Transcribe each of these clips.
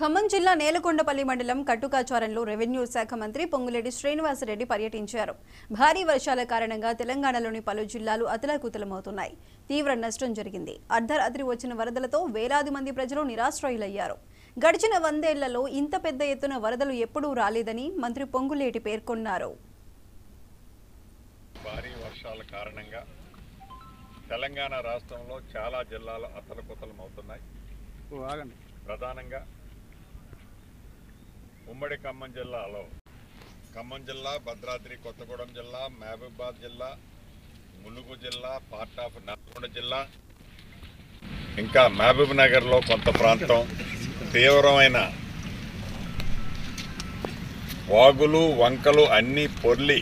ఖమ్మం జిల్లా నేలకొండపల్లి మండలం కట్టుకాచారంలో రెవెన్యూ శాఖ మంత్రి పొంగులేటి శ్రీనివాసరెడ్డి పర్యటించారు. భారీ వర్షాల కారణంగా తెలంగాణలోని పలు జిల్లాలు అతలాకుతలమవుతున్నాయి. తీవ్ర నష్టం జరిగింది. అర్ధరాత్రి వచ్చిన వరదలతో వేలాది మంది ప్రజలు నిరాశ్రయులయ్యారు. గడిచిన 100 ఏళ్లలో ఇంత పెద్ద ఎత్తున వరదలు ఎప్పుడూ రాలేదని మంత్రి పొంగులేటి పేర్కొన్నారు. భారీ వర్షాల కారణంగా తెలంగాణ రాష్ట్రంలో చాలా జిల్లాలు అతలాకుతలమవుతున్నాయి. ప్రధానంగా ఉమ్మడి ఖమ్మం జిల్లాలో ఖమ్మం జిల్లా, భద్రాద్రి కొత్తగూడెం జిల్లా, మహబూబాబాద్ జిల్లా, ములుగు జిల్లా, పార్ట్ ఆఫ్ నల్గొండ జిల్లా, ఇంకా మహబూబ్ నగర్లో కొంత ప్రాంతం తీవ్రమైన వాగులు వంకలు అన్నీ పొర్లి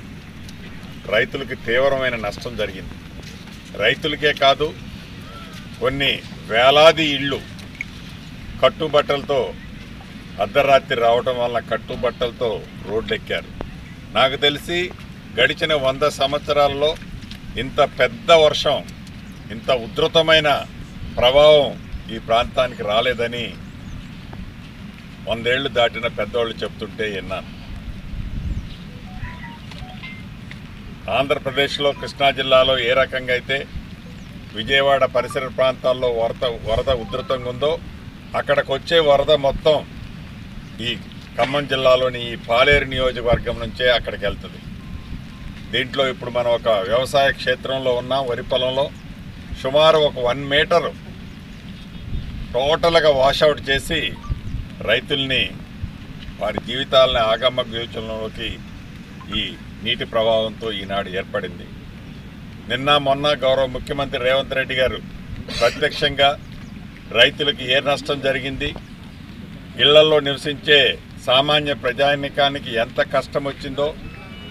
రైతులకి తీవ్రమైన నష్టం జరిగింది. రైతులకే కాదు, కొన్ని వేలాది ఇళ్ళు కట్టుబట్టలతో అర్ధరాత్రి రావడం వల్ల కట్టుబట్టలతో రోడ్లెక్కారు. నాకు తెలిసి గడిచిన 100 సంవత్సరాల్లో ఇంత పెద్ద వర్షం, ఇంత ఉధృతమైన ప్రభావం ఈ ప్రాంతానికి రాలేదని 100 ఏళ్లు దాటిన పెద్దవాళ్ళు చెప్తుంటే విన్నాను. ఆంధ్రప్రదేశ్లో కృష్ణా జిల్లాలో ఏ రకంగా అయితే విజయవాడ పరిసర ప్రాంతాల్లో వరద ఉధృతంగా ఉందో అక్కడికి వచ్చే వరద మొత్తం ఈ ఖమ్మం జిల్లాలోని ఈ పాలేరు నియోజకవర్గం నుంచే అక్కడికి వెళ్తుంది. దీంట్లో ఇప్పుడు మనం ఒక వ్యవసాయ క్షేత్రంలో ఉన్నాం. వరి పొలంలో సుమారు ఒక 1 మీటరు టోటల్గా వాషౌట్ చేసి రైతుల్ని వారి జీవితాలని ఆగమ్మ గోచరంలోకి ఈ నీటి ప్రభావంతో ఈనాడు ఏర్పడింది. నిన్న మొన్న గౌరవ ముఖ్యమంత్రి రేవంత్ రెడ్డి గారు ప్రత్యక్షంగా రైతులకు ఏ నష్టం జరిగింది, ఇళ్లలో నివసించే సామాన్య ప్రజానికానికి ఎంత కష్టం వచ్చిందో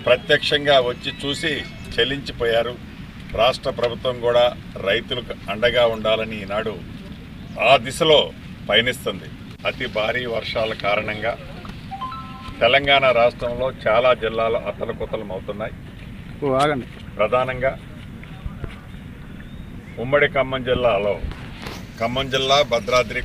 ప్రత్యక్షంగా వచ్చి చూసి చెల్లించిపోయారు. రాష్ట్ర ప్రభుత్వం కూడా రైతులకు అండగా ఉండాలని ఈనాడు ఆ దిశలో పయనిస్తుంది. అతి భారీ వర్షాల కారణంగా తెలంగాణ రాష్ట్రంలో చాలా జిల్లాలు అతలాకుతలమవుతున్నాయి. ప్రధానంగా ఉమ్మడి ఖమ్మం జిల్లాలో ఖమ్మం జిల్లా, భద్రాద్రి